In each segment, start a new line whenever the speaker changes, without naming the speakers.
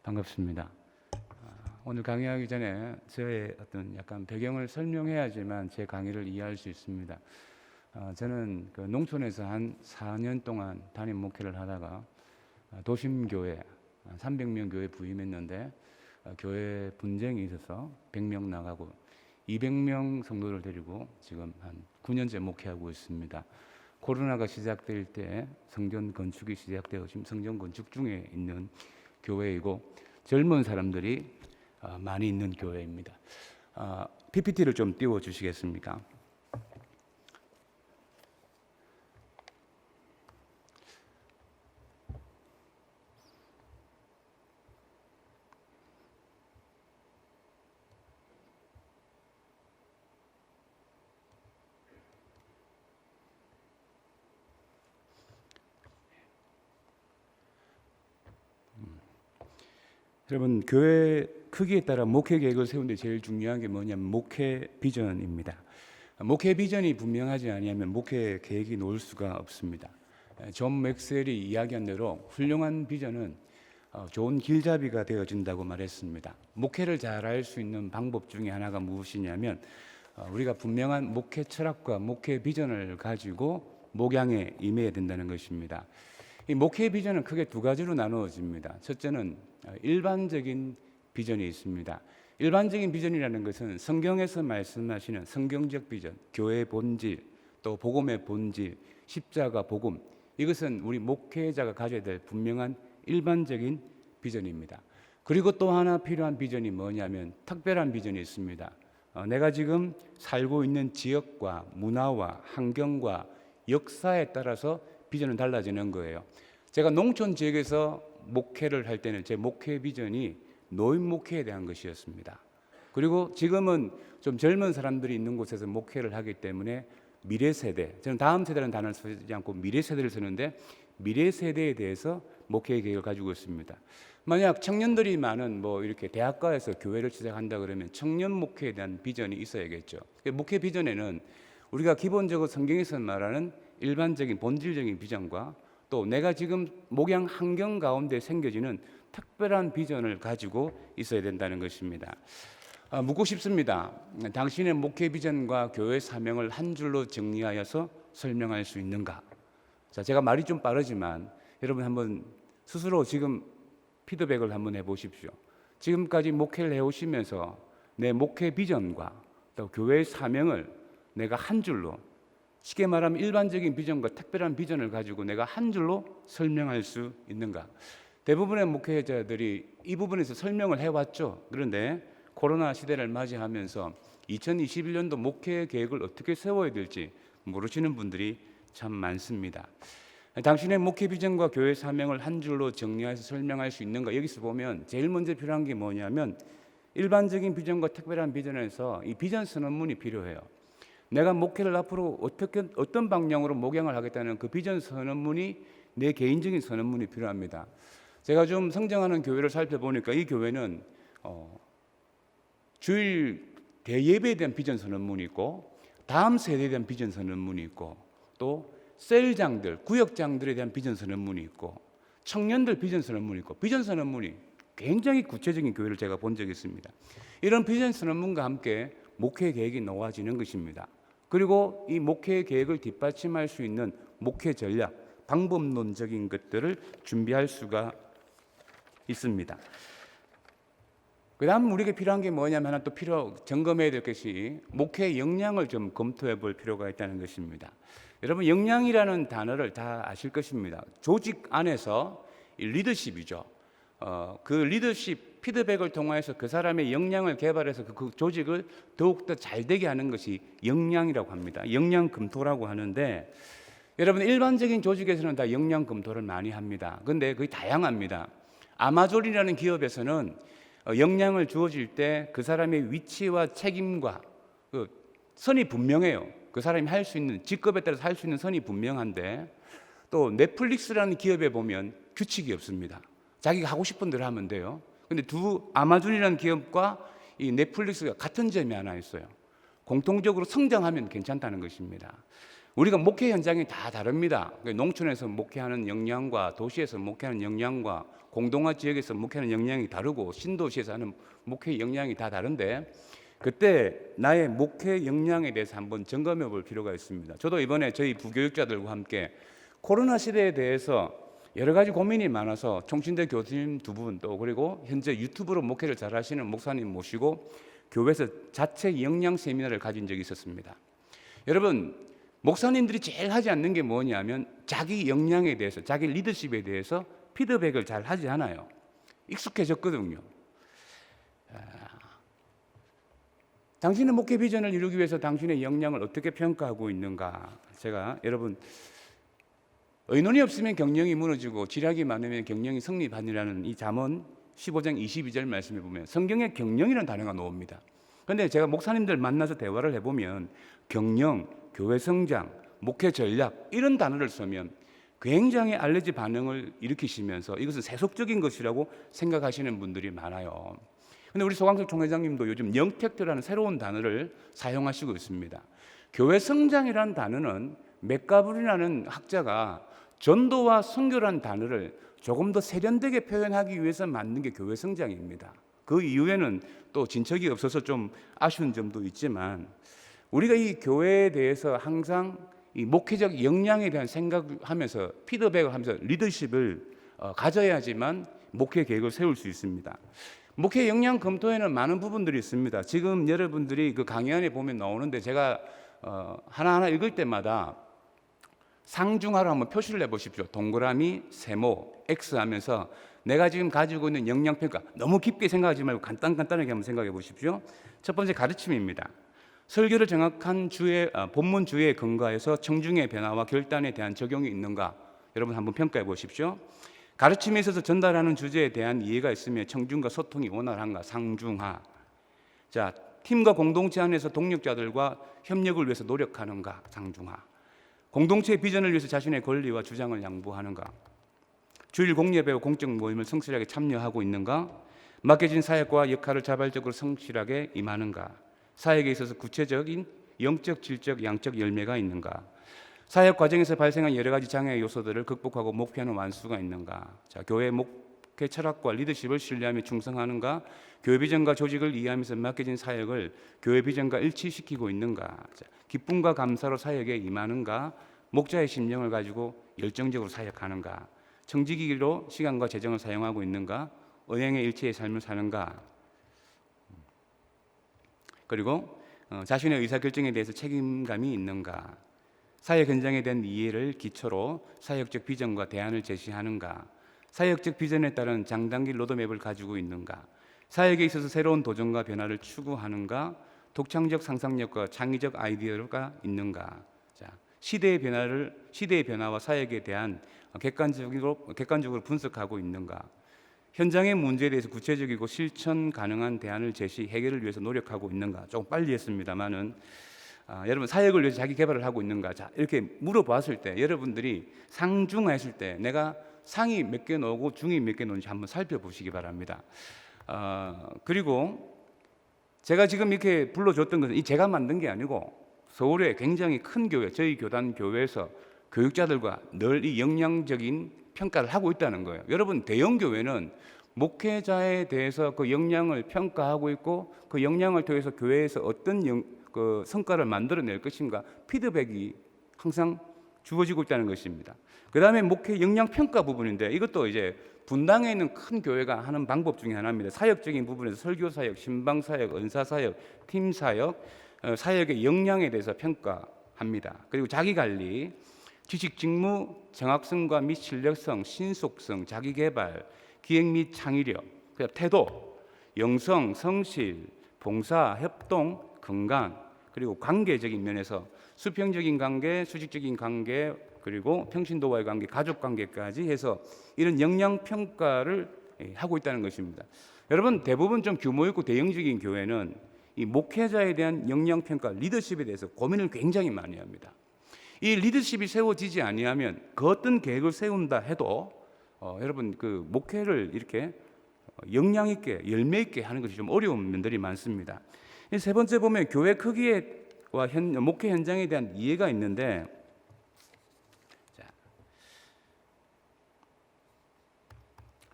반갑습니다. 오늘 강의하기 전에 저의 어떤 약간 배경을 설명해야지만 제 강의를 이해할 수 있습니다. 저는 그 농촌에서 한 4년 동안 담임 목회를 하다가 도심교회 300명 교회 부임했는데 교회 분쟁이 있어서 100명 나가고 200명 성도를 데리고 지금 한 9년째 목회하고 있습니다. 코로나가 시작될 때 성전 건축이 시작되어 지금 성전 건축 중에 있는 교회이고 젊은 사람들이 많이 있는 교회입니다. PPT를 좀 띄워 주시겠습니까? 여러분, 교회 크기에 따라 목회 계획을 세우는데 제일 중요한 게 뭐냐면 목회 비전입니다. 목회 비전이 분명하지 않으면 목회 계획이 나올 수가 없습니다. 존 맥스웰이 이야기한 대로 훌륭한 비전은 좋은 길잡이가 되어진다고 말했습니다. 목회를 잘할 수 있는 방법 중에 하나가 무엇이냐면 우리가 분명한 목회 철학과 목회 비전을 가지고 목양에 임해야 된다는 것입니다. 이 목회 비전은 크게 두 가지로 나누어집니다. 첫째는 일반적인 비전이 있습니다. 일반적인 비전이라는 것은 성경에서 말씀하시는 성경적 비전, 교회의 본질, 또 복음의 본질, 십자가 복음, 이것은 우리 목회자가 가져야 될 분명한 일반적인 비전입니다. 그리고 또 하나 필요한 비전이 뭐냐면 특별한 비전이 있습니다. 내가 지금 살고 있는 지역과 문화와 환경과 역사에 따라서 비전은 달라지는 거예요. 제가 농촌 지역에서 목회를 할 때는 제 목회 비전이 노인 목회에 대한 것이었습니다. 그리고 지금은 좀 젊은 사람들이 있는 곳에서 목회를 하기 때문에 미래 세대, 저는 다음 세대라는 단어를 쓰지 않고 미래 세대를 쓰는데 미래 세대에 대해서 목회 계획을 가지고 있습니다. 만약 청년들이 많은 이렇게 대학가에서 교회를 시작한다 그러면 청년 목회에 대한 비전이 있어야겠죠. 목회 비전에는 우리가 기본적으로 성경에서 말하는 일반적인 본질적인 비전과 또 내가 지금 목양 환경 가운데 생겨지는 특별한 비전을 가지고 있어야 된다는 것입니다. 묻고 싶습니다. 당신의 목회 비전과 교회 사명을 한 줄로 정리하여서 설명할 수 있는가? 자, 제가 말이 좀 빠르지만 여러분 한번 스스로 지금 피드백을 한번 해보십시오. 지금까지 목회를 해오시면서 내 목회 비전과 또 교회의 사명을 내가 한 줄로, 쉽게 말하면 일반적인 비전과 특별한 비전을 가지고 내가 한 줄로 설명할 수 있는가? 대부분의 목회자들이 이 부분에서 설명을 해왔죠. 그런데 코로나 시대를 맞이하면서 2021년도 목회 계획을 어떻게 세워야 될지 모르시는 분들이 참 많습니다. 당신의 목회 비전과 교회 사명을 한 줄로 정리해서 설명할 수 있는가? 여기서 보면 제일 먼저 필요한 게 뭐냐면 일반적인 비전과 특별한 비전에서 이 비전 선언문이 필요해요. 내가 목회를 앞으로 어떤 방향으로 목양을 하겠다는 그 비전 선언문이 내 개인적인 선언문이 필요합니다. 제가 좀 성장하는 교회를 살펴보니까 이 교회는 주일 대예배에 대한 비전 선언문이 있고 다음 세대에 대한 비전 선언문이 있고 또 셀장들, 구역장들에 대한 비전 선언문이 있고 청년들 비전 선언문이 있고 비전 선언문이 굉장히 구체적인 교회를 제가 본 적이 있습니다. 이런 비전 선언문과 함께 목회 계획이 놓아지는 것입니다. 그리고 이 목회 계획을 뒷받침할 수 있는 목회 전략, 방법론적인 것들을 준비할 수가 있습니다. 그 다음 우리에게 필요한 게 뭐냐면 하나 또 점검해야 될 것이 목회 역량을 좀 검토해 볼 필요가 있다는 것입니다. 여러분, 역량이라는 단어를 다 아실 것입니다. 조직 안에서 리더십이죠. 그 리더십 피드백을 통해서 그 사람의 역량을 개발해서 그 조직을 더욱더 잘 되게 하는 것이 역량이라고 합니다. 역량 검토라고 하는데 여러분, 일반적인 조직에서는 다 역량 검토를 많이 합니다. 그런데 거의 다양합니다. 아마존이라는 기업에서는 역량을 주어질 때 그 사람의 위치와 책임과 그 선이 분명해요. 그 사람이 할 수 있는 직급에 따라서 할 수 있는 선이 분명한데 또 넷플릭스라는 기업에 보면 규칙이 없습니다. 자기가 하고 싶은 대로 하면 돼요. 근데 아마존이라는 기업과 이 넷플릭스가 같은 점이 하나 있어요. 공통적으로 성장하면 괜찮다는 것입니다. 우리가 목회 현장이 다 다릅니다. 농촌에서 목회하는 역량과 도시에서 목회하는 역량과 공동화 지역에서 목회하는 역량이 다르고 신도시에서 하는 목회 역량이 다 다른데, 그때 나의 목회 역량에 대해서 한번 점검해 볼 필요가 있습니다. 저도 이번에 저희 부교육자들과 함께 코로나 시대에 대해서 여러 가지 고민이 많아서 총신대 교수님 두 분, 또 그리고 현재 유튜브로 목회를 잘 하시는 목사님 모시고 교회에서 자체 역량 세미나를 가진 적이 있었습니다. 여러분, 목사님들이 제일 하지 않는 게 뭐냐면 자기 역량에 대해서, 자기 리더십에 대해서 피드백을 잘 하지 않아요. 익숙해졌거든요. 당신의 목회 비전을 이루기 위해서 당신의 역량을 어떻게 평가하고 있는가? 제가 여러분, 의논이 없으면 경영이 무너지고 지략이 많으면 경영이 성립하니라는 이 잠언 15장 22절 말씀에 보면 성경에 경영이라는 단어가 나옵니다. 그런데 제가 목사님들 만나서 대화를 해보면 경영, 교회 성장, 목회 전략 이런 단어를 쓰면 굉장히 알레르기 반응을 일으키시면서 이것은 세속적인 것이라고 생각하시는 분들이 많아요. 그런데 우리 소강석 총회장님도 요즘 영택트라는 새로운 단어를 사용하시고 있습니다. 교회 성장이라는 단어는 맥가블이라는 학자가 전도와 선교라는 단어를 조금 더 세련되게 표현하기 위해서 만든 게 교회 성장입니다. 그 이후에는 또 진척이 없어서 좀 아쉬운 점도 있지만, 우리가 이 교회에 대해서 항상 이 목회적 역량에 대한 생각하면서 피드백을 하면서 리더십을 가져야지만 목회 계획을 세울 수 있습니다. 목회 역량 검토에는 많은 부분들이 있습니다. 지금 여러분들이 그 강의안에 보면 나오는데 제가 하나하나 읽을 때마다 상중하로 한번 표시를 해보십시오. 동그라미, 세모, X 하면서 내가 지금 가지고 있는 역량평가, 너무 깊게 생각하지 말고 간단하게 한번 생각해 보십시오. 첫 번째, 가르침입니다. 설교를 정확한 본문 주제에 근거해서 청중의 변화와 결단에 대한 적용이 있는가, 여러분 한번 평가해 보십시오. 가르침에 있어서 전달하는 주제에 대한 이해가 있으며 청중과 소통이 원활한가, 상중하. 자, 팀과 공동체 안에서 동력자들과 협력을 위해서 노력하는가, 상중하. 공동체의 비전을 위해서 자신의 권리와 주장을 양보하는가, 주일 공예배우 공적 모임을 성실하게 참여하고 있는가, 맡겨진 사역과 역할을 자발적으로 성실하게 임하는가, 사역에 있어서 구체적인 영적, 질적, 양적 열매가 있는가, 사역 과정에서 발생한 여러 가지 장애 요소들을 극복하고 목표하는 완수가 있는가, 자, 교회 목회 철학과 리더십을 신뢰하며 충성하는가, 교회 비전과 조직을 이해하면서 맡겨진 사역을 교회 비전과 일치시키고 있는가, 자, 기쁨과 감사로 사역에 임하는가, 목자의 심령을 가지고 열정적으로 사역하는가, 청지기로 시간과 재정을 사용하고 있는가, 언행의 일체의 삶을 사는가, 그리고 자신의 의사결정에 대해서 책임감이 있는가, 사역 현장에 대한 이해를 기초로 사역적 비전과 대안을 제시하는가, 사역적 비전에 따른 장단기 로드맵을 가지고 있는가, 사역에 있어서 새로운 도전과 변화를 추구하는가, 독창적 상상력과 창의적 아이디어가 있는가, 자, 시대의 변화와 사역에 대한 객관적으로 분석하고 있는가, 현장의 문제에 대해서 구체적이고 실천 가능한 대안을 제시, 해결을 위해서 노력하고 있는가. 조금 빨리 했습니다만은 여러분 사역을 위해서 자기 개발을 하고 있는가. 자, 이렇게 물어봤을 때 여러분들이 상중하였을 때 내가 상이 몇 개 나오고 중이 몇 개 나오는지 한번 살펴보시기 바랍니다. 그리고 제가 지금 이렇게 불러줬던 것은 제가 만든 게 아니고 서울의 굉장히 큰 교회, 저희 교단 교회에서 교육자들과 늘 이 역량적인 평가를 하고 있다는 거예요. 여러분, 대형 교회는 목회자에 대해서 그 역량을 평가하고 있고 그 역량을 통해서 교회에서 어떤 그 성과를 만들어낼 것인가 피드백이 항상 주어지고 있다는 것입니다. 그 다음에 목회 역량 평가 부분인데 이것도 이제 분당에 있는 큰 교회가 하는 방법 중에 하나입니다. 사역적인 부분에서 설교 사역, 신방 사역, 은사 사역, 팀 사역, 사역의 역량에 대해서 평가합니다. 그리고 자기 관리, 지식 직무, 정확성과 및 신뢰성, 신속성, 자기개발, 기획 및 창의력, 태도, 영성, 성실, 봉사, 협동, 건강, 그리고 관계적인 면에서 수평적인 관계, 수직적인 관계, 그리고 평신도와의 관계, 가족 관계까지 해서 이런 역량 평가를 하고 있다는 것입니다. 여러분, 대부분 좀 규모 있고 대형적인 교회는 이 목회자에 대한 역량 평가, 리더십에 대해서 고민을 굉장히 많이 합니다. 이 리더십이 세워지지 아니하면 그 어떤 계획을 세운다 해도 여러분 그 목회를 이렇게 역량 있게 열매 있게 하는 것이 좀 어려운 면들이 많습니다. 세 번째 보면 교회 크기와 목회 현장에 대한 이해가 있는데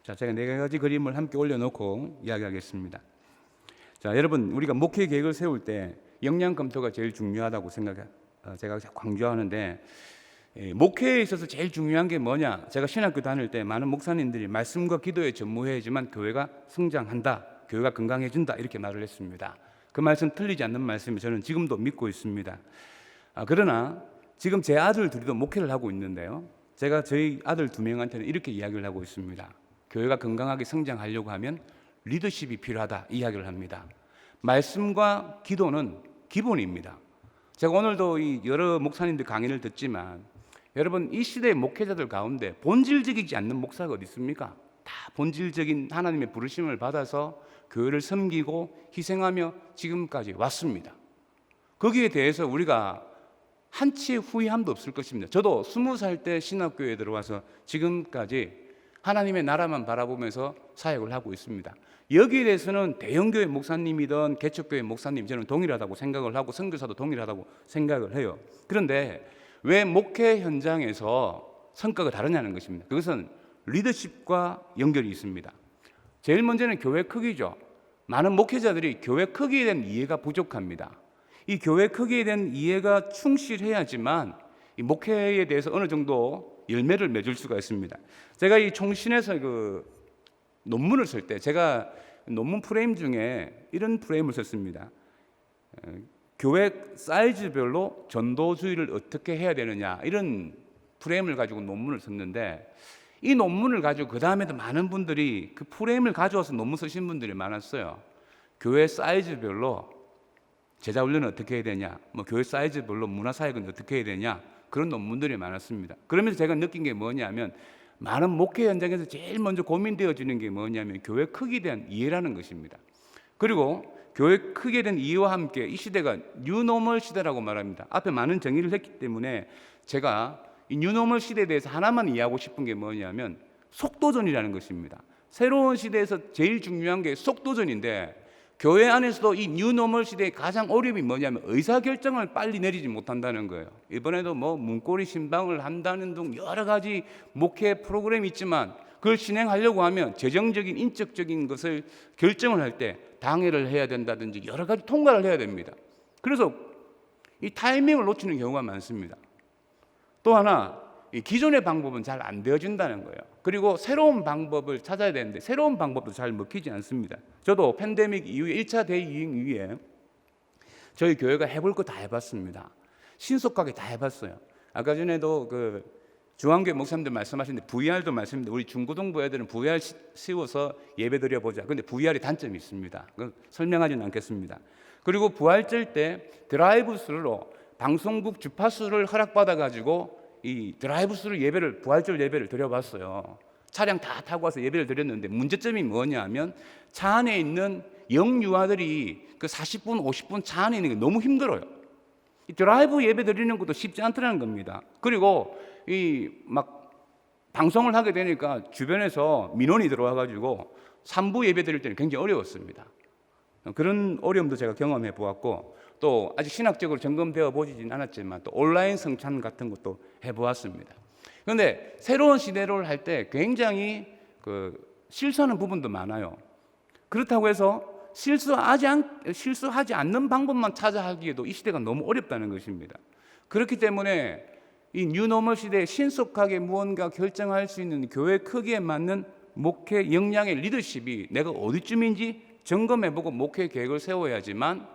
자, 제가 4가지 그림을 함께 올려놓고 이야기하겠습니다. 자, 여러분, 우리가 목회 계획을 세울 때 역량 검토가 제일 중요하다고 제가 강조하는데, 목회에 있어서 제일 중요한 게 뭐냐? 제가 신학교 다닐 때 많은 목사님들이 말씀과 기도에 전무해야지만 교회가 성장한다, 교회가 건강해진다 이렇게 말을 했습니다. 그 말씀 틀리지 않는 말씀이 저는 지금도 믿고 있습니다. 그러나 지금 제 아들 둘이도 목회를 하고 있는데요, 제가 저희 아들 2명한테는 이렇게 이야기를 하고 있습니다. 교회가 건강하게 성장하려고 하면 리더십이 필요하다 이야기를 합니다. 말씀과 기도는 기본입니다. 제가 오늘도 이 여러 목사님들 강의를 듣지만, 여러분, 이 시대의 목회자들 가운데 본질적이지 않는 목사가 어디 있습니까? 다 본질적인 하나님의 부르심을 받아서 교회를 섬기고 희생하며 지금까지 왔습니다. 거기에 대해서 우리가 한치의 후회함도 없을 것입니다. 저도 20살 때 신학교에 들어와서 지금까지 하나님의 나라만 바라보면서 사역을 하고 있습니다. 여기에 대해서는 대형교회 목사님이든 개척교회 목사님, 저는 동일하다고 생각을 하고 선교사도 동일하다고 생각을 해요. 그런데 왜 목회 현장에서 성과가 다르냐는 것입니다. 그것은 리더십과 연결이 있습니다. 제일 먼저는 교회 크기죠. 많은 목회자들이 교회 크기에 대한 이해가 부족합니다. 이 교회 크기에 대한 이해가 충실해야지만 이 목회에 대해서 어느 정도 열매를 맺을 수가 있습니다. 제가 이 총신에서 그 논문을 쓸 때 제가 논문 프레임 중에 이런 프레임을 썼습니다. 교회 사이즈별로 전도주의를 어떻게 해야 되느냐, 이런 프레임을 가지고 논문을 썼는데, 이 논문을 가지고 그 다음에도 많은 분들이 그 프레임을 가져와서 논문 쓰신 분들이 많았어요. 교회 사이즈별로 제자 훈련은 어떻게 해야 되냐, 뭐 교회 사이즈별로 문화사역은 어떻게 해야 되냐, 그런 논문들이 많았습니다. 그러면서 제가 느낀 게 뭐냐면, 많은 목회 현장에서 제일 먼저 고민되어지는 게 뭐냐면 교회 크기에 대한 이해라는 것입니다. 그리고 교회 크기에 대한 이해와 함께 이 시대가 뉴노멀 시대라고 말합니다. 앞에 많은 정의를 했기 때문에 제가 이 뉴노멀 시대에 대해서 하나만 이해하고 싶은 게 뭐냐면 속도전이라는 것입니다. 새로운 시대에서 제일 중요한 게 속도전인데, 교회 안에서도 이 뉴노멀 시대의 가장 어려움이 뭐냐면 의사결정을 빨리 내리지 못한다는 거예요. 이번에도 뭐 문고리 신방을 한다는 등 여러 가지 목회 프로그램이 있지만, 그걸 진행하려고 하면 재정적인 인적적인 것을 결정을 할 때 당회를 해야 된다든지 여러 가지 통과를 해야 됩니다. 그래서 이 타이밍을 놓치는 경우가 많습니다. 또 하나, 이 기존의 방법은 잘 안 되어진다는 거예요. 그리고 새로운 방법을 찾아야 되는데 새로운 방법도 잘 먹히지 않습니다. 저도 팬데믹 이후에 1차 대유행 이후에 저희 교회가 해볼 거 다 해봤습니다. 신속하게 다 해봤어요. 아까 전에도 그 중앙교회 목사님들 말씀하시는데 VR도 말씀인데, 우리 중고등부 애들은 VR 씌워서 예배 드려보자. 근데 VR이 단점이 있습니다. 설명하지는 않겠습니다. 그리고 부활절 때 드라이브스루로 방송국 주파수를 허락받아가지고 이 드라이브스루 예배를, 부활절 예배를 드려봤어요. 차량 다 타고 와서 예배를 드렸는데 문제점이 뭐냐면 차 안에 있는 영유아들이 그 40분, 50분 차 안에 있는 게 너무 힘들어요. 이 드라이브 예배 드리는 것도 쉽지 않더라는 겁니다. 그리고 이 막 방송을 하게 되니까 주변에서 민원이 들어와가지고 3부 예배 드릴 때는 굉장히 어려웠습니다. 그런 어려움도 제가 경험해 보았고, 또 아직 신학적으로 점검되어 보지는 않았지만 또 온라인 성찬 같은 것도 해보았습니다. 그런데 새로운 시대를 할 때 굉장히 실수하는 부분도 많아요. 그렇다고 해서 실수하지 않는 방법만 찾아 하기에도 이 시대가 너무 어렵다는 것입니다. 그렇기 때문에 이 뉴노멀 시대에 신속하게 무언가 결정할 수 있는 교회 크기에 맞는 목회 역량의 리더십이 내가 어디쯤인지 점검해보고 목회 계획을 세워야지만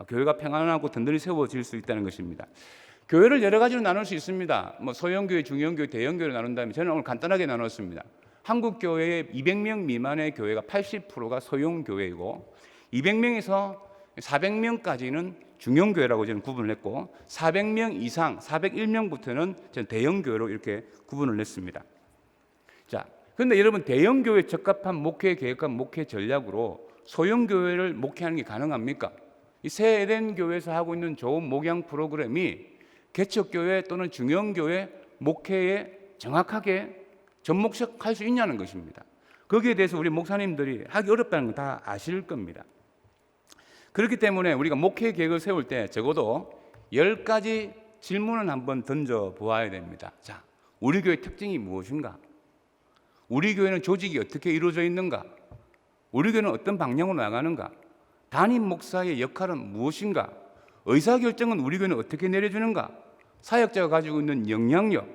교회가 평안하고 든든히 세워질 수 있다는 것입니다. 교회를 여러 가지로 나눌 수 있습니다. 뭐 소형교회, 중형교회, 대형교회로 나눈다면 저는 오늘 간단하게 나눴습니다. 한국 교회의 200명 미만의 교회가 80%가 소형교회이고 200명에서 400명까지는 중형교회라고 저는 구분을 했고 400명 이상, 401명부터는 저는 대형교회로 이렇게 구분을 했습니다. 자, 그런데 여러분, 대형교회 적합한 목회 계획과 목회 전략으로 소형교회를 목회하는 게 가능합니까? 이 새 에덴 교회에서 하고 있는 좋은 목양 프로그램이 개척교회 또는 중형교회 목회에 정확하게 접목할 수 있냐는 것입니다. 거기에 대해서 우리 목사님들이 하기 어렵다는 건 다 아실 겁니다. 그렇기 때문에 우리가 목회 계획을 세울 때 적어도 10가지 질문을 한번 던져 보아야 됩니다. 자, 우리 교회 특징이 무엇인가? 우리 교회는 조직이 어떻게 이루어져 있는가? 우리 교회는 어떤 방향으로 나가는가? 담임 목사의 역할은 무엇인가? 의사결정은 우리 교회는 어떻게 내려주는가? 사역자가 가지고 있는 영향력,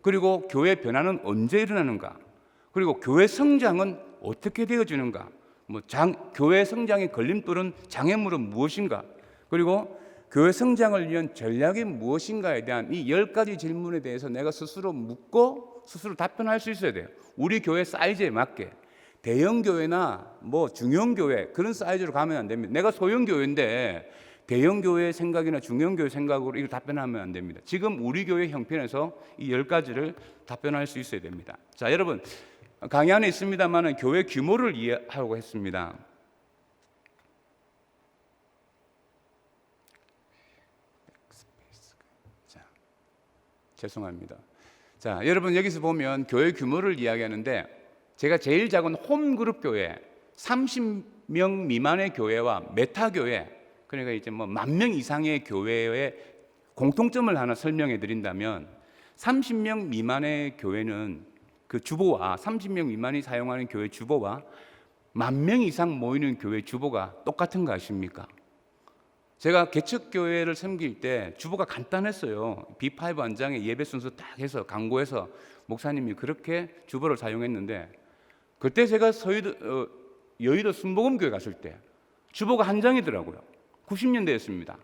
그리고 교회 변화는 언제 일어나는가? 그리고 교회 성장은 어떻게 되어지는가? 교회 성장의 걸림돌은 장애물은 무엇인가? 그리고 교회 성장을 위한 전략이 무엇인가에 대한 이 10가지 질문에 대해서 내가 스스로 묻고 스스로 답변할 수 있어야 돼요. 우리 교회 사이즈에 맞게. 대형 교회나 중형 교회 그런 사이즈로 가면 안 됩니다. 내가 소형 교회인데 대형 교회 생각이나 중형 교회 생각으로 이걸 답변하면 안 됩니다. 지금 우리 교회 형편에서 이 10가지를 답변할 수 있어야 됩니다. 자, 여러분, 강의 안에 있습니다만 교회 규모를 이해하고 했습니다. 자, 죄송합니다. 자, 여러분 여기서 보면 교회 규모를 이야기하는데 제가 제일 작은 홈그룹 교회, 30명 미만의 교회와 메타 교회, 그러니까 이제 10,000명 이상의 교회의 공통점을 하나 설명해 드린다면 30명 미만의 교회는 그 주보와 30명 미만이 사용하는 교회 주보와 10,000명 이상 모이는 교회 주보가 똑같은 거 아십니까? 제가 개척교회를 섬길 때 주보가 간단했어요. B5 한 장에 예배 순서 딱 해서 광고해서 목사님이 그렇게 주보를 사용했는데 그때 제가 여의도 순복음교회 갔을 때 주보가 한 장이더라고요. 90년대였습니다.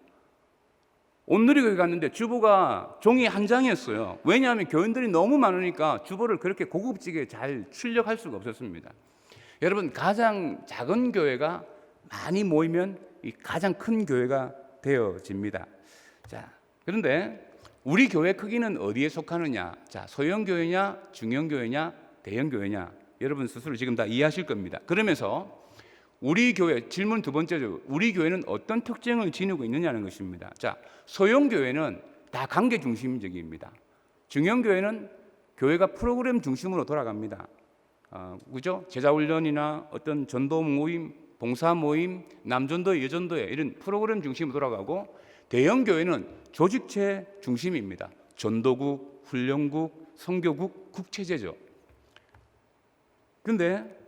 온누리교회 갔는데 주보가 종이 한 장이었어요. 왜냐하면 교인들이 너무 많으니까 주보를 그렇게 고급지게 잘 출력할 수가 없었습니다. 여러분, 가장 작은 교회가 많이 모이면 이 가장 큰 교회가 되어집니다. 자, 그런데 우리 교회 크기는 어디에 속하느냐? 자, 소형 교회냐, 중형 교회냐, 대형 교회냐? 여러분 스스로 지금 다 이해하실 겁니다. 그러면서 우리 교회 질문 두 번째죠. 우리 교회는 어떤 특징을 지니고 있느냐는 것입니다. 자, 소형 교회는 다 관계 중심적입니다. 중형 교회는 교회가 프로그램 중심으로 돌아갑니다. 그죠? 제자훈련이나 어떤 전도 모임, 봉사 모임, 남전도, 여전도회 이런 프로그램 중심으로 돌아가고 대형 교회는 조직체 중심입니다. 전도국, 훈련국, 선교국, 국체제죠. 그런데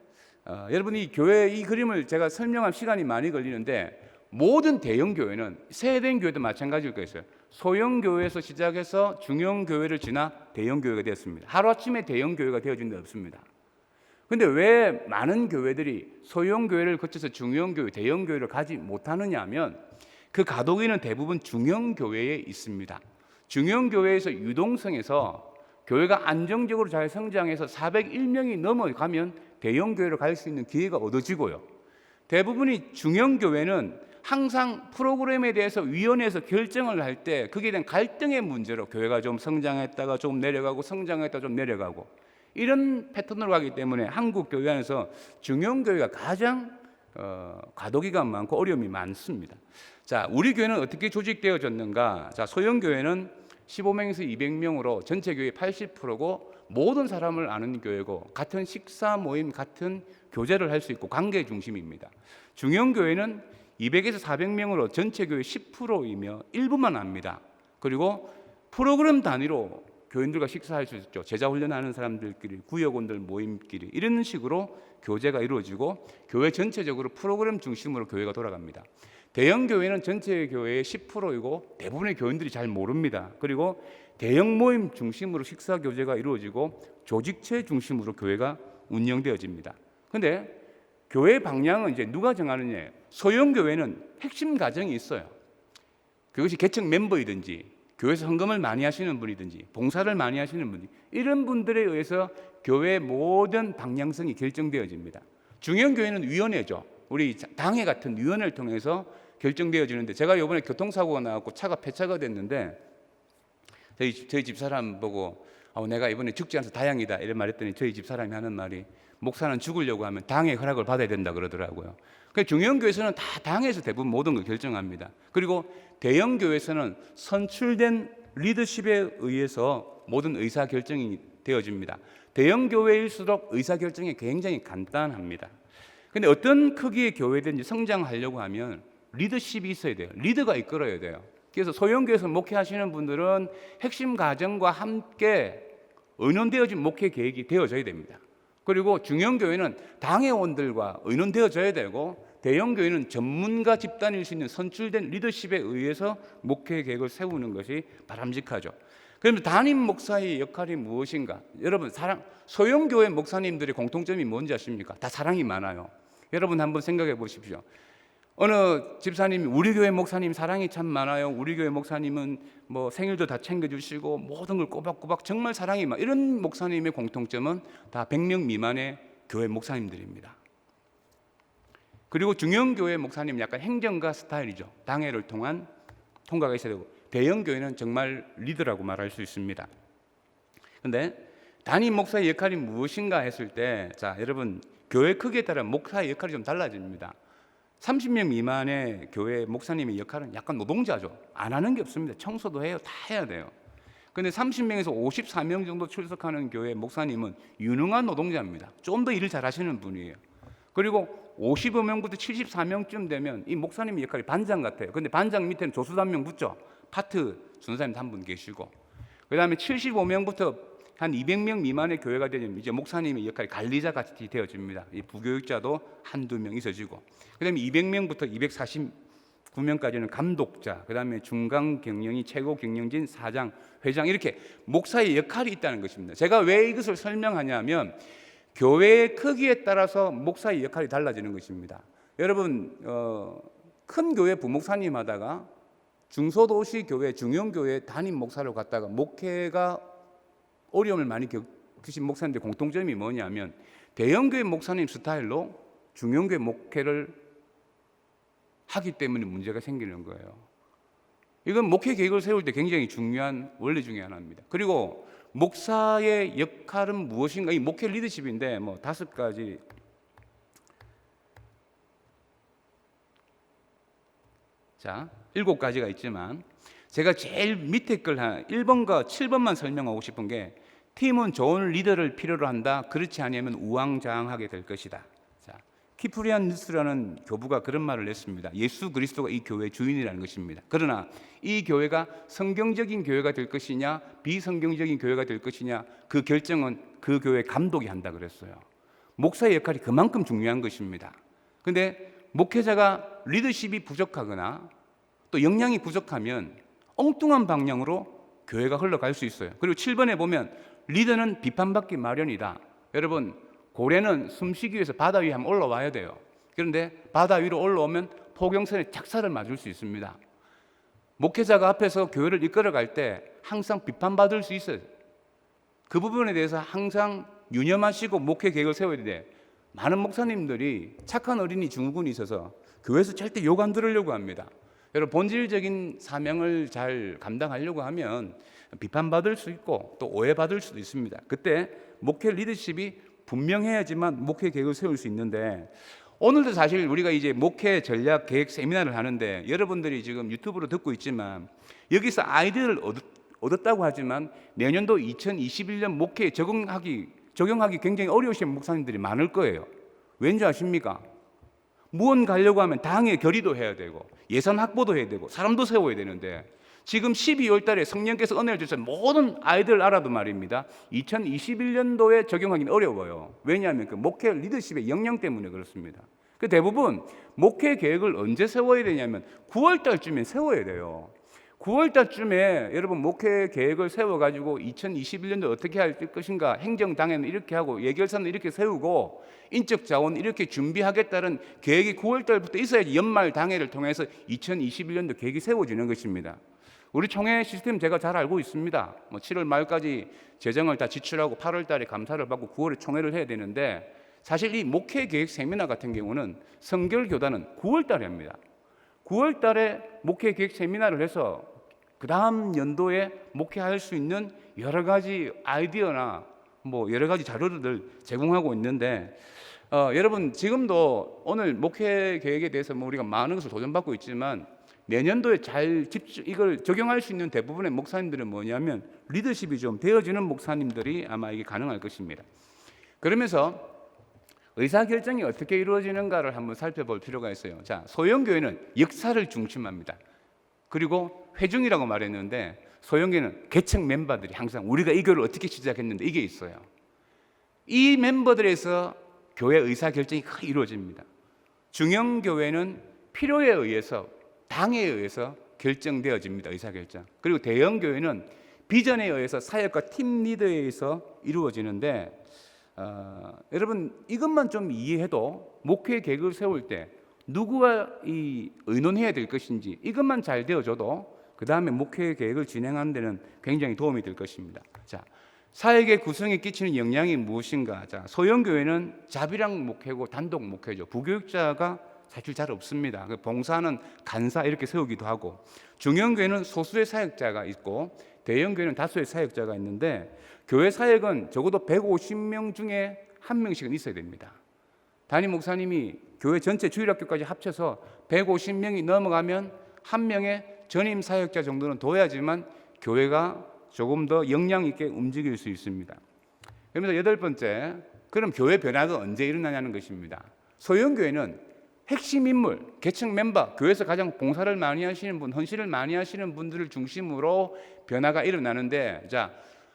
여러분이 교회 이 그림을 제가 설명할 시간이 많이 걸리는데 모든 대형 교회는 세대인 교회도 마찬가지일 거였어요. 소형 교회에서 시작해서 중형 교회를 지나 대형 교회가 되었습니다. 하루아침에 대형 교회가 되어진 데 없습니다. 그런데 왜 많은 교회들이 소형 교회를 거쳐서 중형 교회, 대형 교회를 가지 못하느냐 하면 그 가독이는 대부분 중형 교회에 있습니다. 중형 교회에서 유동성에서 교회가 안정적으로 잘 성장해서 401명이 넘어가면 대형 교회로 갈 수 있는 기회가 얻어지고요. 대부분이 중형 교회는 항상 프로그램에 대해서 위원회에서 결정을 할 때 그게 된 갈등의 문제로 교회가 좀 성장했다가 좀 내려가고 성장했다가 좀 내려가고 이런 패턴으로 가기 때문에 한국 교회 안에서 중형 교회가 가장 과도기가 많고 어려움이 많습니다. 자, 우리 교회는 어떻게 조직되어졌는가? 자, 소형 교회는 15명에서 200명으로 전체 교회 80%고 모든 사람을 아는 교회고 같은 식사 모임, 같은 교제를 할 수 있고 관계 중심입니다. 중형 교회는 200에서 400명으로 전체 교회 10%이며 일부만 압니다. 그리고 프로그램 단위로 교인들과 식사할 수 있죠. 제자 훈련하는 사람들끼리, 구역원들 모임끼리 이런 식으로 교제가 이루어지고 교회 전체적으로 프로그램 중심으로 교회가 돌아갑니다. 대형 교회는 전체 교회의 10%이고 대부분의 교인들이 잘 모릅니다. 그리고 대형 모임 중심으로 식사 교제가 이루어지고 조직체 중심으로 교회가 운영되어집니다. 그런데 교회 방향은 이제 누가 정하느냐예요. 소형 교회는 핵심 가정이 있어요. 그것이 개척 멤버이든지 교회에서 헌금을 많이 하시는 분이든지 봉사를 많이 하시는 분이 이런 분들에 의해서 교회의 모든 방향성이 결정되어집니다. 중형 교회는 위원회죠. 우리 당회 같은 위원회를 통해서 결정되어지는데 제가 이번에 교통사고가 나왔고 차가 폐차가 됐는데 저희 집사람 보고 내가 이번에 죽지 않아서 다행이다 이런 말 했더니 저희 집사람이 하는 말이 목사는 죽으려고 하면 당의 허락을 받아야 된다 그러더라고요. 그러니까 중형 교회에서는 다 당에서 대부분 모든 걸 결정합니다. 그리고 대형 교회에서는 선출된 리더십에 의해서 모든 의사 결정이 되어집니다. 대형 교회일수록 의사 결정이 굉장히 간단합니다. 그런데 어떤 크기의 교회든지 성장하려고 하면 리더십이 있어야 돼요. 리더가 이끌어야 돼요. 그래서 소형교회에서 목회하시는 분들은 핵심 가정과 함께 의논되어진 목회 계획이 되어져야 됩니다. 그리고 중형 교회는 당회원들과 의논되어져야 되고, 대형 교회는 전문가 집단일 수 있는 선출된 리더십에 의해서 목회 계획을 세우는 것이 바람직하죠. 그러면 담임 목사의 역할이 무엇인가? 여러분, 소형 교회 목사님들의 공통점이 뭔지 아십니까? 다 사랑이 많아요. 여러분 한번 생각해 보십시오. 어느 집사님이 우리 교회 목사님 사랑이 참 많아요. 우리 교회 목사님은 뭐 생일도 다 챙겨주시고 모든 걸 꼬박꼬박 정말 사랑이 많아. 이런 목사님의 공통점은 다 100명 미만의 교회 목사님들입니다. 그리고 중형 교회 목사님은 약간 행정가 스타일이죠. 당회를 통한 통과가 있어야 되고, 대형 교회는 정말 리더라고 말할 수 있습니다. 그런데 담임 목사의 역할이 무엇인가 했을 때, 자, 여러분, 교회 크기에 따라 목사의 역할이 좀 달라집니다. 30명 미만의 교회 목사님의 역할은 약간 노동자죠. 안 하는 게 없습니다. 청소도 해요. 다 해야 돼요. 그런데 30명에서 54명 정도 출석하는 교회 목사님은 유능한 노동자입니다. 좀 더 일을 잘하시는 분이에요. 그리고 55명부터 74명쯤 되면 이 목사님의 역할이 반장 같아요. 근데 반장 밑에는 조수도 한 명 붙죠. 파트 전사님도 한 분 계시고, 그 다음에 75명부터 한 200명 미만의 교회가 되면 이제 목사님의 역할이 관리자 같이 되어집니다. 이 부교육자도 한두 명 있어지고, 그 다음에 200명부터 249명까지는 감독자, 그 다음에 중간 경영이 최고 경영진, 사장, 회장, 이렇게 목사의 역할이 있다는 것입니다. 제가 왜 이것을 설명하냐면, 교회의 크기에 따라서 목사의 역할이 달라지는 것입니다. 여러분, 큰 교회 부목사님 하다가 중소도시 교회, 중형교회 담임 목사로 갔다가 목회가 어려움을 많이 겪으신 목사님들 공통점이 뭐냐면, 대형교회 목사님 스타일로 중형교회 목회를 하기 때문에 문제가 생기는 거예요. 이건 목회 계획을 세울 때 굉장히 중요한 원리 중에 하나입니다. 그리고 목사의 역할은 무엇인가? 이 목회 리더십인데 뭐 5가지, 자, 7가지가 있지만 제가 제일 밑에 걸 1번과 7번만 설명하고 싶은 게, 팀은 좋은 리더를 필요로 한다. 그렇지 않으면 우왕좌왕하게 될 것이다. 자, 키프리안 뉴스라는 교부가 그런 말을 했습니다. 예수 그리스도가 이 교회의 주인이라는 것입니다. 그러나 이 교회가 성경적인 교회가 될 것이냐, 비성경적인 교회가 될 것이냐, 그 결정은 그 교회 감독이 한다 그랬어요. 목사의 역할이 그만큼 중요한 것입니다. 그런데 목회자가 리더십이 부족하거나 또 역량이 부족하면 엉뚱한 방향으로 교회가 흘러갈 수 있어요. 그리고 7번에 보면 리더는 비판받기 마련이다. 여러분, 고래는 숨쉬기 위해서 바다 위에 한번 올라와야 돼요. 그런데 바다 위로 올라오면 포경선에 착사를 맞을 수 있습니다. 목회자가 앞에서 교회를 이끌어갈 때 항상 비판받을 수 있어요. 그 부분에 대해서 항상 유념하시고 목회 계획을 세워야 돼. 많은 목사님들이 착한 어린이 증후군이 있어서 교회에서 절대 욕 안 들으려고 합니다. 여러분, 본질적인 사명을 잘 감당하려고 하면 비판받을 수 있고 또 오해받을 수도 있습니다. 그때 목회 리더십이 분명해야지만 목회 계획을 세울 수 있는데, 오늘도 사실 우리가 이제 목회 전략 계획 세미나를 하는데, 여러분들이 지금 유튜브로 듣고 있지만 여기서 아이디어를 얻었다고 하지만 내년도 2021년 목회에 적용하기 굉장히 어려우신 목사님들이 많을 거예요. 왠지 아십니까? 무언 가려고 하면 당의 결의도 해야 되고 예산 확보도 해야 되고 사람도 세워야 되는데, 지금 12월 달에 성령께서 은혜를 주셔서 모든 아이들 알아도 말입니다, 2021년도에 적용하기는 어려워요. 왜냐하면 그 목회 리더십의 역량 때문에 그렇습니다. 그 대부분 목회 계획을 언제 세워야 되냐면 9월 달쯤에 세워야 돼요. 9월 달쯤에 여러분 목회 계획을 세워가지고 2021년도 어떻게 할 것인가, 행정당에는 이렇게 하고 예결사는 이렇게 세우고 인적 자원 이렇게 준비하겠다는 계획이 9월 달부터 있어야지 연말 당회를 통해서 2021년도 계획이 세워지는 것입니다. 우리 총회 시스템 제가 잘 알고 있습니다. 7월 말까지 재정을 다 지출하고 8월 달에 감사를 받고 9월에 총회를 해야 되는데, 사실 이 목회 계획 세미나 같은 경우는 성결 교단은 9월 달에 합니다. 9월 달에 목회 계획 세미나를 해서 그 다음 연도에 목회할 수 있는 여러 가지 아이디어나 여러 가지 자료들을 제공하고 있는데, 여러분 지금도 오늘 목회 계획에 대해서 우리가 많은 것을 도전받고 있지만, 내년도에 이걸 적용할 수 있는 대부분의 목사님들은 뭐냐면 리더십이 좀 되어지는 목사님들이 아마 이게 가능할 것입니다. 그러면서 의사결정이 어떻게 이루어지는가를 한번 살펴볼 필요가 있어요. 자, 소형교회는 역사를 중심합니다. 그리고 회중이라고 말했는데, 소형교회는 개척 멤버들이 항상 우리가 이 교회를 어떻게 시작했는데 이게 있어요. 이 멤버들에서 교회 의사결정이 크게 이루어집니다. 중형교회는 필요에 의해서, 당에 의해서 결정되어집니다. 의사결정. 그리고 대형교회는 비전에 의해서, 사역과 팀 리더에 의해서 이루어지는데, 여러분 이것만 좀 이해해도 목회 계획을 세울 때 누구와 의논해야 될 것인지 이것만 잘 되어줘도 그 다음에 목회 계획을 진행하는 데는 굉장히 도움이 될 것입니다. 자, 사역의 구성에 끼치는 영향이 무엇인가? 자, 소형교회는 자비랑 목회고 단독 목회죠. 부교육자가 사실 잘 없습니다. 봉사는 간사 이렇게 세우기도 하고, 중형교회는 소수의 사역자가 있고 대형교회는 다수의 사역자가 있는데, 교회 사역은 적어도 150명 중에 한 명씩은 있어야 됩니다. 담임 목사님이 교회 전체 주일학교까지 합쳐서 150명이 넘어가면 한 명의 전임 사역자 정도는 둬야지만 교회가 조금 더 역량 있게 움직일 수 있습니다. 그러면서 8번째, 그럼 교회 변화가 언제 일어나냐는 것입니다. 소형교회는 핵심 인물, 계층 멤버, 교회에서 가장 봉사를 많이 하시는 분, 헌신을 많이 하시는 분들을 중심으로 변화가 일어나는데, 자,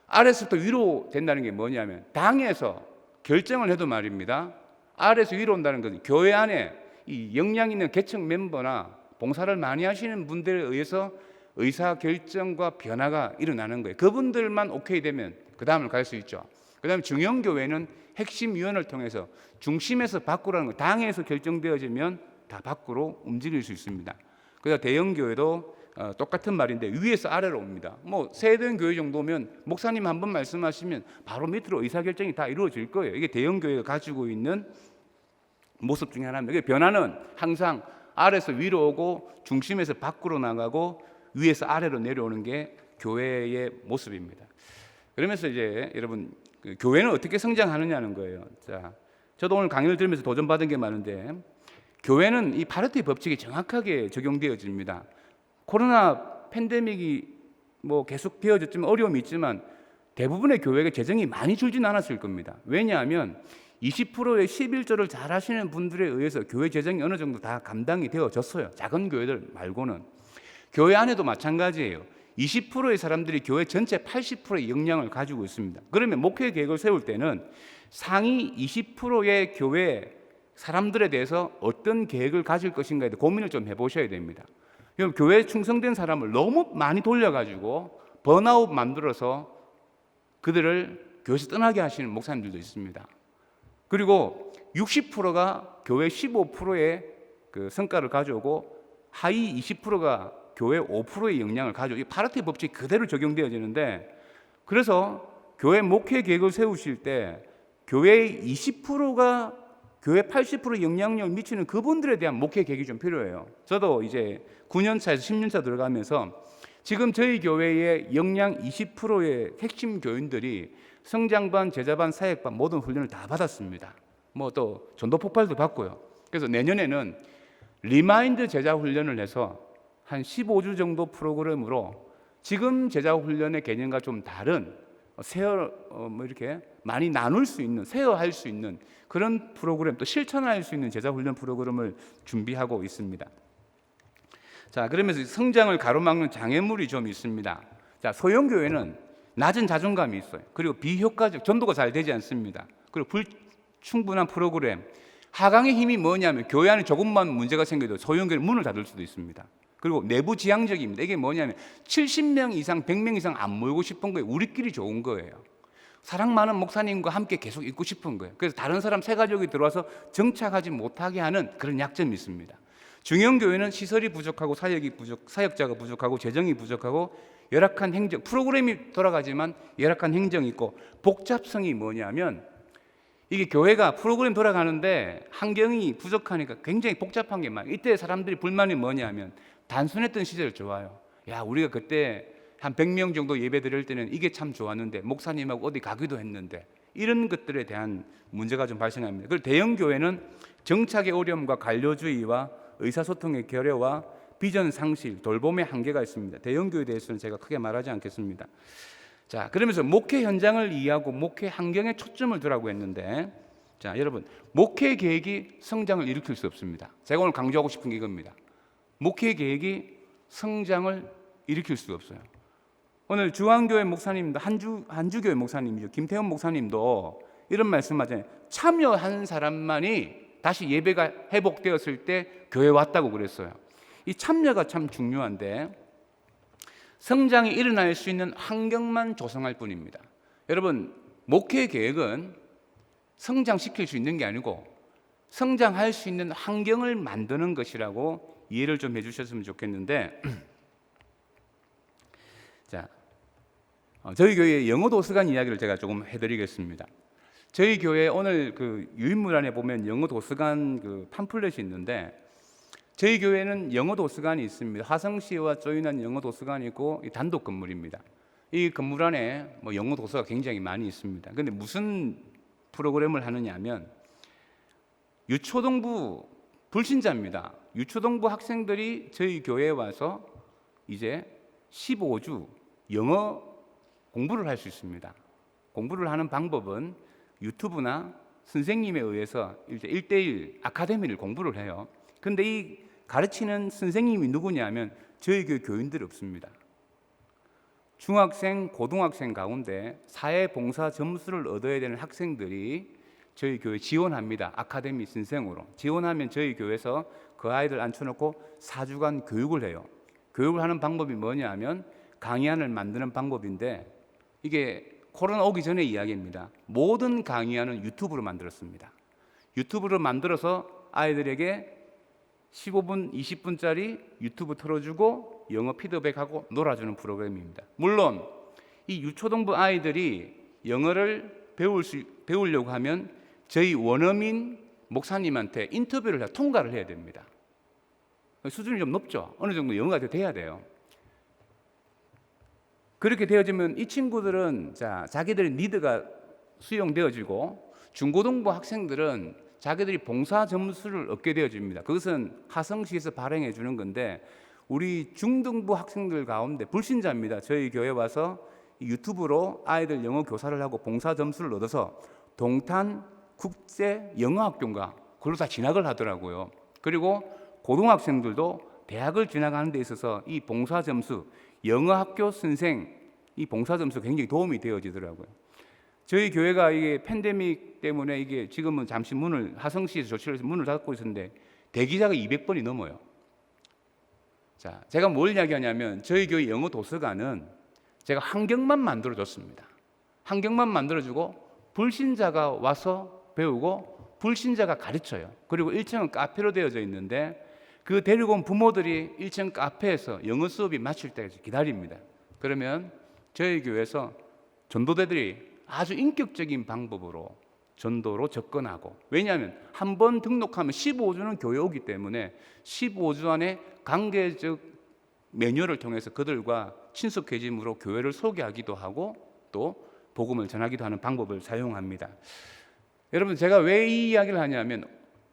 아래서부터 위로 된다는 게 뭐냐면, 당에서 결정을 해도 말입니다. 아래에서 위로 온다는 것은 교회 안에 이 역량 있는 계층 멤버나 봉사를 많이 하시는 분들에 의해서 의사결정과 변화가 일어나는 거예요. 그분들만 오케이 되면 그 다음을 갈 수 있죠. 그 다음에 중형교회는 핵심 위원을 통해서 중심에서 밖으로라는 거, 당에서 결정되어지면 다 밖으로 움직일 수 있습니다. 그래서 대형교회도 똑같은 말인데 위에서 아래로 옵니다. 뭐 세대형 교회 정도면 목사님 한 번 말씀하시면 바로 밑으로 의사결정이 다 이루어질 거예요. 이게 대형교회가 가지고 있는 모습 중에 하나입니다. 이게 변화는 항상 아래에서 위로 오고 중심에서 밖으로 나가고 위에서 아래로 내려오는 게 교회의 모습입니다. 그러면서 이제 여러분, 교회는 어떻게 성장하느냐는 거예요. 자, 저도 오늘 강의를 들으면서 도전받은 게 많은데, 교회는 이 파레토의 법칙이 정확하게 적용되어집니다. 코로나 팬데믹이 뭐 계속 되어졌지만 어려움이 있지만 대부분의 교회가 재정이 많이 줄지는 않았을 겁니다. 왜냐하면 20%의 11조를 잘 하시는 분들에 의해서 교회 재정이 어느 정도 다 감당이 되어졌어요. 작은 교회들 말고는. 교회 안에도 마찬가지예요. 20%의 사람들이 교회 전체 80%의 역량을 가지고 있습니다. 그러면 목회 계획을 세울 때는 상위 20%의 교회 사람들에 대해서 어떤 계획을 가질 것인가에 대해 고민을 좀 해보셔야 됩니다. 교회에 충성된 사람을 너무 많이 돌려가지고 번아웃 만들어서 그들을 교회에서 떠나게 하시는 목사님들도 있습니다. 그리고 60%가 교회 15%의 그 성과를 가져오고 하위 20%가 교회 5%의 역량을 가져오고, 이 파레토의 법칙이 그대로 적용되어지는데, 그래서 교회 목회 계획을 세우실 때 교회의 20%가 교회 80% 영향력을 미치는 그분들에 대한 목회 계획이 좀 필요해요. 저도 이제 9년차에서 10년차 들어가면서 지금 저희 교회의 역량 20%의 핵심 교인들이 성장반, 제자반, 사역반 모든 훈련을 다 받았습니다. 뭐 또 전도 폭발도 받고요. 그래서 내년에는 리마인드 제자 훈련을 해서 한 15주 정도 프로그램으로 지금 제자 훈련의 개념과 좀 다른 뭐 이렇게 많이 나눌 수 있는, 쉐어할 수 있는 그런 프로그램, 또 실천할 수 있는 제자 훈련 프로그램을 준비하고 있습니다. 자, 그러면서 성장을 가로막는 장애물이 좀 있습니다. 자, 소형교회는 낮은 자존감이 있어요. 그리고 비효과적, 전도가 잘 되지 않습니다. 그리고 불충분한 프로그램. 하강의 힘이 뭐냐면 교회 안에 조금만 문제가 생겨도 소형교회는 문을 닫을 수도 있습니다. 그리고 내부 지향적입니다. 이게 뭐냐면 70명 이상, 100명 이상 안 모이고 싶은 거예요. 우리끼리 좋은 거예요. 사랑 많은 목사님과 함께 계속 있고 싶은 거예요. 그래서 다른 사람 새 가족이 들어와서 정착하지 못하게 하는 그런 약점이 있습니다. 중형교회는 시설이 부족하고 사역자가 부족하고 재정이 부족하고 열악한 행정, 프로그램이 돌아가지만 열악한 행정이 있고, 복잡성이 뭐냐면 이게 교회가 프로그램 돌아가는데 환경이 부족하니까 굉장히 복잡한 게 많아요. 이때 사람들이 불만이 뭐냐면 단순했던 시절 좋아요. 야, 우리가 그때 한 100명 정도 예배 드릴 때는 이게 참 좋았는데 목사님하고 어디 가기도 했는데, 이런 것들에 대한 문제가 좀 발생합니다. 그리고 대형 교회는 정착의 어려움과 관료주의와 의사소통의 결여와 비전 상실, 돌봄의 한계가 있습니다. 대형 교회에 대해서는 제가 크게 말하지 않겠습니다. 자, 그러면서 목회 현장을 이해하고 목회 환경에 초점을 두라고 했는데, 자, 여러분, 목회 계획이 성장을 일으킬 수 없습니다. 제가 오늘 강조하고 싶은 게 이겁니다. 목회 계획이 성장을 일으킬 수가 없어요. 오늘 주한교회 목사님도 한주교회 목사님이죠. 김태원 목사님도 이런 말씀하잖아요. 참여한 사람만이 다시 예배가 회복되었을 때 교회 왔다고 그랬어요. 이 참여가 참 중요한데 성장이 일어날 수 있는 환경만 조성할 뿐입니다. 여러분, 목회 계획은 성장시킬 수 있는 게 아니고 성장할 수 있는 환경을 만드는 것이라고 이해를 좀 해주셨으면 좋겠는데, 자, 저희 교회의 영어 도서관 이야기를 제가 조금 해드리겠습니다. 저희 교회 오늘 그 유인물 안에 보면 영어 도서관 그 팜플렛이 있는데, 저희 교회는 영어 도서관이 있습니다. 화성시와 조인한 영어 도서관이 있고 단독 건물입니다. 이 건물 안에 뭐 영어 도서가 굉장히 많이 있습니다. 그런데 무슨 프로그램을 하느냐면 유초동부 불신자입니다. 유초동부 학생들이 저희 교회에 와서 이제 15주 영어 공부를 할 수 있습니다. 공부를 하는 방법은 유튜브나 선생님에 의해서 이제 1대1 아카데미를 공부를 해요. 근데 이 가르치는 선생님이 누구냐면 저희 교회 교인들이 없습니다. 중학생, 고등학생 가운데 사회봉사 점수를 얻어야 되는 학생들이 저희 교회 지원합니다. 아카데미 신생으로. 지원하면 저희 교회에서 그 아이들 앉혀놓고 4주간 교육을 해요. 교육을 하는 방법이 뭐냐면 강의안을 만드는 방법인데, 이게 코로나 오기 전의 이야기입니다. 모든 강의안은 유튜브로 만들었습니다. 유튜브로 만들어서 아이들에게 15분, 20분짜리 유튜브 틀어주고 영어 피드백하고 놀아주는 프로그램입니다. 물론 이 유초동부 아이들이 영어를 배우려고 하면 저희 원어민 목사님한테 인터뷰를 통과를 해야 됩니다. 수준이 좀 높죠. 어느 정도 영어가 돼야 돼요. 그렇게 되어지면 이 친구들은 자기들의 니드가 수용되어지고, 중고등부 학생들은 자기들이 봉사 점수를 얻게 되어집니다. 그것은 화성시에서 발행해 주는 건데, 우리 중등부 학생들 가운데 불신자입니다. 저희 교회 와서 유튜브로 아이들 영어 교사를 하고 봉사 점수를 얻어서 동탄 국제 영어학교인가 그걸로 다 진학을 하더라고요. 그리고 고등학생들도 대학을 진학하는 데 있어서 이 봉사 점수, 영어학교 선생, 이 봉사 점수 굉장히 도움이 되어지더라고요. 저희 교회가 이게 팬데믹 때문에 이게 지금은 잠시 문을, 화성시에서 조치를 해서 문을 닫고 있었는데 대기자가 200번이 넘어요. 자, 제가 뭘 이야기하냐면 저희 교회 영어 도서관은 제가 환경만 만들어줬습니다. 환경만 만들어주고 불신자가 와서 배우고 불신자가 가르쳐요. 그리고 1층은 카페로 되어져 있는데 그 데리고 온 부모들이 1층 카페에서 영어 수업이 마칠 때까지 기다립니다. 그러면 저희 교회에서 전도대들이 아주 인격적인 방법으로 전도로 접근하고, 왜냐하면 한 번 등록하면 15주는 교회 오기 때문에 15주 안에 관계적 매뉴얼을 통해서 그들과 친숙해짐으로 교회를 소개하기도 하고 또 복음을 전하기도 하는 방법을 사용합니다. 여러분, 제가 왜 이 이야기를 하냐면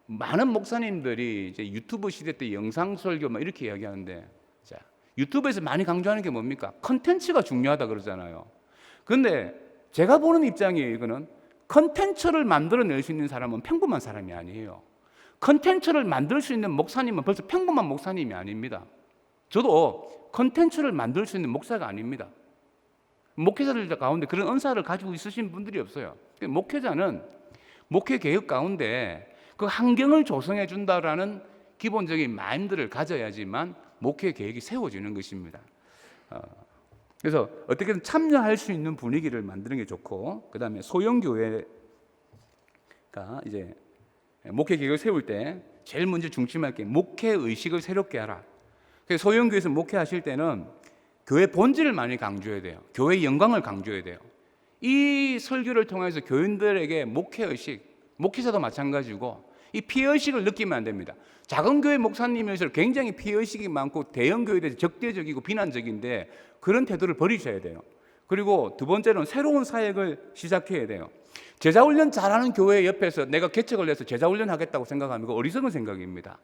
많은 목사님들이 이제 유튜브 시대 때 영상 설교 막 이렇게 이야기하는데, 자, 유튜브에서 많이 강조하는 게 뭡니까? 컨텐츠가 중요하다 그러잖아요. 그런데 제가 보는 입장이에요. 이거는 컨텐츠를 만들어낼 수 있는 사람은 평범한 사람이 아니에요. 컨텐츠를 만들 수 있는 목사님은 벌써 평범한 목사님이 아닙니다. 저도 컨텐츠를 만들 수 있는 목사가 아닙니다. 목회자들 가운데 그런 은사를 가지고 있으신 분들이 없어요. 목회자는 목회 개혁 가운데 그 환경을 조성해 준다라는 기본적인 마인드를 가져야지만 목회 계획이 세워지는 것입니다. 그래서 어떻게든 참여할 수 있는 분위기를 만드는 게 좋고, 그 다음에 소형교회가 이제 목회 계획을 세울 때 제일 먼저 중심할 게 목회 의식을 새롭게 하라. 그래서 소형교회에서 목회하실 때는 교회 본질을 많이 강조해야 돼요. 교회의 영광을 강조해야 돼요. 이 설교를 통해서 교인들에게 목회 의식, 목회자도 마찬가지고 이 피해의식을 느끼면 안 됩니다. 작은 교회 목사님에서 굉장히 피해의식이 많고 대형 교회에 대해서 적대적이고 비난적인데 그런 태도를 버리셔야 돼요. 그리고 두 번째는 새로운 사역을 시작해야 돼요. 제자훈련 잘하는 교회 옆에서 내가 개척을 해서 제자훈련 하겠다고 생각하면 그거 어리석은 생각입니다.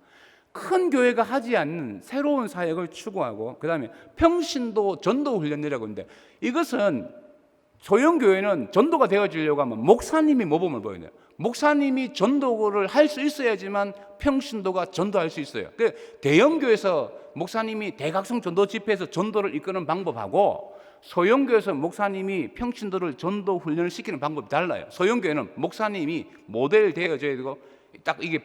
큰 교회가 하지 않는 새로운 사역을 추구하고, 그 다음에 평신도 전도 훈련이라고 하는데, 이것은 소형 교회는 전도가 되어지려고 하면 목사님이 모범을 보여야 돼요. 목사님이 전도를 할 수 있어야지만 평신도가 전도할 수 있어요. 대형 교회에서 목사님이 대각성 전도 집회에서 전도를 이끄는 방법하고 소형교회에서 목사님이 평신도를 전도 훈련을 시키는 방법이 달라요. 소형교회는 목사님이 모델 되어져야 되고 딱 이게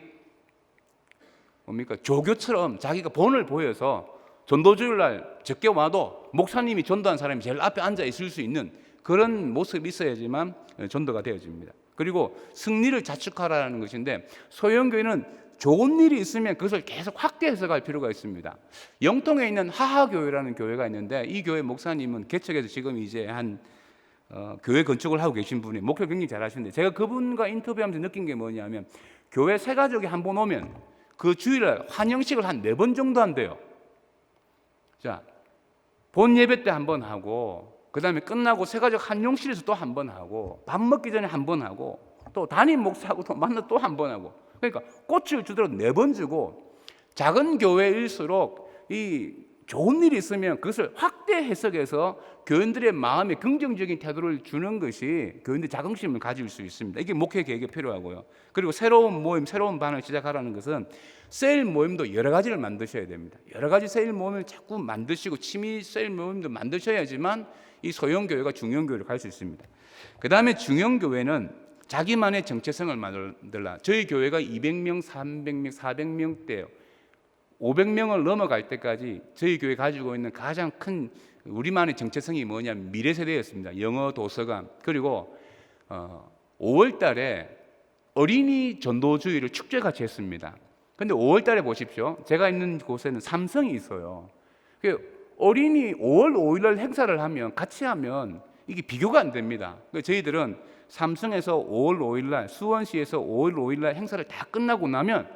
뭡니까? 조교처럼 자기가 본을 보여서 전도주일날 적게 와도 목사님이 전도한 사람이 제일 앞에 앉아 있을 수 있는 그런 모습이 있어야지만 전도가 되어집니다. 그리고 승리를 자축하라는 것인데 소형교회는 좋은 일이 있으면 그것을 계속 확대해서 갈 필요가 있습니다. 영통에 있는 하하교회라는 교회가 있는데 이 교회 목사님은 개척해서 지금 이제 한 교회 건축을 하고 계신 분이 목회를 굉장히 잘하시는데 제가 그분과 인터뷰하면서 느낀 게 뭐냐면 교회 세 가족이 한 번 오면 그 주일날 환영식을 한 4번 정도 한대요. 자, 본 예배 때 한 번 하고 그 다음에 끝나고 세 가족 한용실에서 또 한 번 하고 밥 먹기 전에 한 번 하고 또 담임 목사하고 또 만나 또 한 번 하고 그러니까 꽃을 주더라도 4번 주고 작은 교회일수록 이 좋은 일이 있으면 그것을 확대 해석해서 교인들의 마음에 긍정적인 태도를 주는 것이 교인들의 자긍심을 가질 수 있습니다. 이게 목회 계획에 필요하고요. 그리고 새로운 모임, 새로운 반을 시작하라는 것은 셀 모임도 여러 가지를 만드셔야 됩니다. 여러 가지 셀 모임을 자꾸 만드시고 취미 셀 모임도 만드셔야지만 이 소형교회가 중형교회로 갈 수 있습니다. 그 다음에 중형교회는 자기만의 정체성을 만들라. 저희 교회가 200명, 300명, 400명대예요. 500명을 넘어갈 때까지 저희 교회 가지고 있는 가장 큰 우리만의 정체성이 뭐냐면 미래세대였습니다. 영어 도서관. 그리고 5월 달에 어린이 전도주의를 축제같이 했습니다. 근데 5월 달에 보십시오. 제가 있는 곳에는 삼성이 있어요. 어린이 5월 5일 날 행사를 하면 같이 하면 이게 비교가 안 됩니다. 저희들은 삼성에서 5월 5일 날 수원시에서 5월 5일 날 행사를 다 끝나고 나면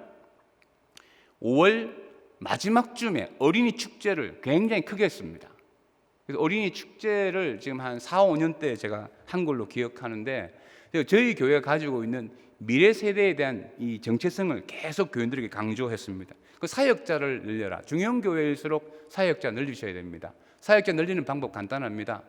5월 마지막 쯤에 어린이 축제를 굉장히 크게 했습니다. 그래서 어린이 축제를 지금 한 4, 5년 때 제가 한 걸로 기억하는데 저희 교회가 가지고 있는 미래 세대에 대한 이 정체성을 계속 교인들에게 강조했습니다. 그 사역자를 늘려라. 중형교회일수록 사역자 늘리셔야 됩니다. 사역자 늘리는 방법 간단합니다.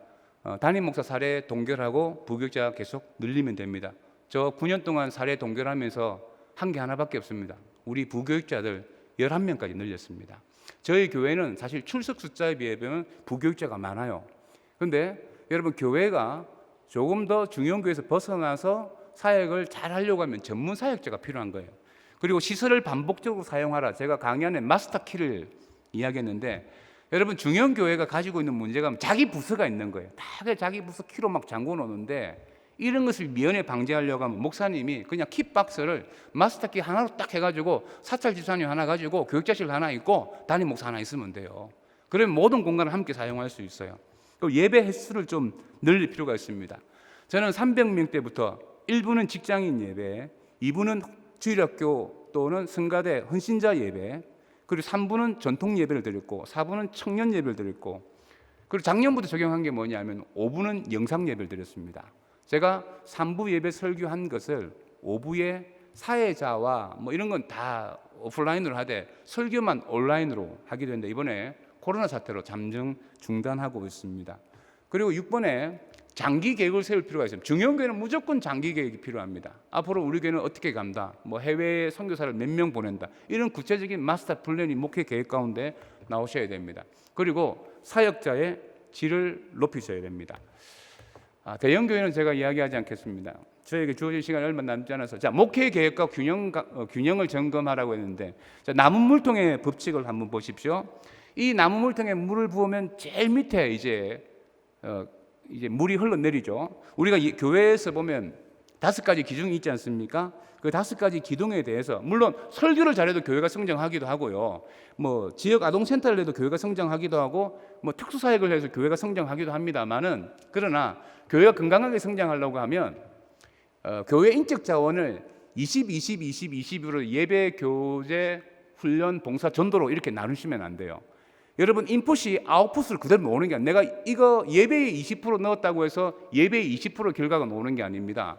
담임 목사 사례 동결하고 부교육자 계속 늘리면 됩니다. 저 9년 동안 사례 동결하면서 한 게 하나밖에 없습니다. 우리 부교육자들 11명까지 늘렸습니다. 저희 교회는 사실 출석 숫자에 비하면 부교육자가 많아요. 그런데 여러분 교회가 조금 더 중형교회에서 벗어나서 사역을 잘 하려고 하면 전문 사역자가 필요한 거예요. 그리고 시설을 반복적으로 사용하라. 제가 강의 안에 마스터 키를 이야기했는데 여러분 중형교회가 가지고 있는 문제가 자기 부서가 있는 거예요. 다 자기 부서 키로 막 잠궈 놓는데 이런 것을 미연에 방지하려고 하면 목사님이 그냥 키박스를 마스터 키 하나로 딱 해가지고 사찰 집사님 하나 가지고 교육자실 하나 있고 담임 목사 하나 있으면 돼요. 그러면 모든 공간을 함께 사용할 수 있어요. 예배 횟수를 좀 늘릴 필요가 있습니다. 저는 300명 때부터 1부는 직장인 예배, 2부는 주일학교 또는 성가대 헌신자 예배, 그리고 3부는 전통 예배를 드렸고 4부는 청년 예배를 드렸고 그리고 작년부터 적용한 게 뭐냐면 5부는 영상 예배를 드렸습니다. 제가 3부 예배 설교한 것을 5부에 사회자와 뭐 이런 건 다 오프라인으로 하되 설교만 온라인으로 하기로 했는데 이번에 코로나 사태로 잠정 중단하고 있습니다. 그리고 6번에 장기 계획을 세울 필요가 있습니다. 중형교회는 무조건 장기 계획이 필요합니다. 앞으로 우리 교회는 어떻게 간다, 뭐 해외에 선교사를 몇 명 보낸다, 이런 구체적인 마스터 플랜이 목회 계획 가운데 나오셔야 됩니다. 그리고 사역자의 질을 높이셔야 됩니다. 대형교회는 제가 이야기하지 않겠습니다. 저에게 주어진 시간이 얼마 남지 않아서 목회 계획과 균형을 점검하라고 했는데 나무물통의 법칙을 한번 보십시오. 이 나무물통에 물을 부으면 제일 밑에 이제 물이 흘러내리죠. 우리가 교회에서 보면 5가지 기둥이 있지 않습니까? 그 5가지 기둥에 대해서 물론 설교를 잘해도 교회가 성장하기도 하고요. 뭐 지역 아동센터를 해도 교회가 성장하기도 하고 뭐 특수사역을 해서 교회가 성장하기도 합니다만은 그러나 교회가 건강하게 성장하려고 하면 교회 인적 자원을 20, 20, 20, 20으로 예배, 교제, 훈련, 봉사, 전도로 이렇게 나누시면 안 돼요. 여러분 인풋이 아웃풋을 그대로 놓는 게 아니라 내가 이거 예배에 20% 넣었다고 해서 예배에 20% 결과가 나오는 게 아닙니다.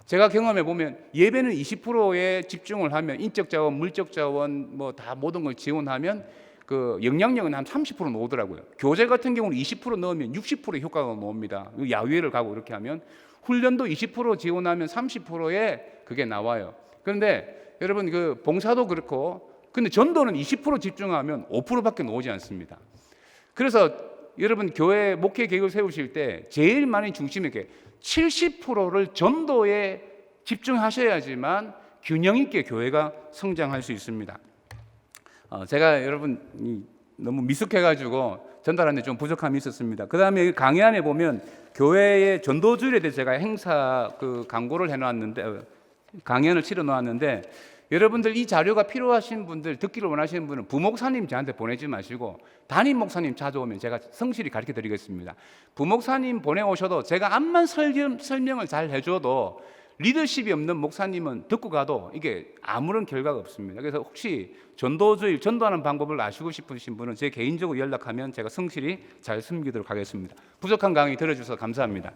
제가 경험해 보면 예배는 20%에 집중을 하면 인적 자원, 물적 자원 뭐 다 모든 걸 지원하면 그 영향력은 한 30% 나오더라고요. 교제 같은 경우는 20% 넣으면 60%의 효과가 나옵니다. 야외를 가고 이렇게 하면 훈련도 20% 지원하면 30%의 그게 나와요. 그런데 여러분 그 봉사도 그렇고 근데 전도는 20% 집중하면 5%밖에 나오지 않습니다. 그래서 여러분 교회 목회 계획을 세우실 때 제일 많이 중심 있게 70%를 전도에 집중하셔야지만 균형 있게 교회가 성장할 수 있습니다. 제가 여러분 너무 미숙해가지고 전달하는데 좀 부족함이 있었습니다. 그 다음에 강의 안에 보면 교회의 전도주일에 대해서 제가 행사 광고를 해놨는데 강연을 치러 놓았는데 여러분들 이 자료가 필요하신 분들, 듣기를 원하시는 분은 부목사님 저한테 보내지 마시고 담임 목사님 찾아오면 제가 성실히 가르쳐 드리겠습니다. 부목사님 보내오셔도 제가 암만 설명을 잘 해줘도 리더십이 없는 목사님은 듣고 가도 이게 아무런 결과가 없습니다. 그래서 혹시 전도주일, 전도하는 방법을 아시고 싶으신 분은 제 개인적으로 연락하면 제가 성실히 잘 숨기도록 하겠습니다. 부족한 강의 들어주셔서 감사합니다.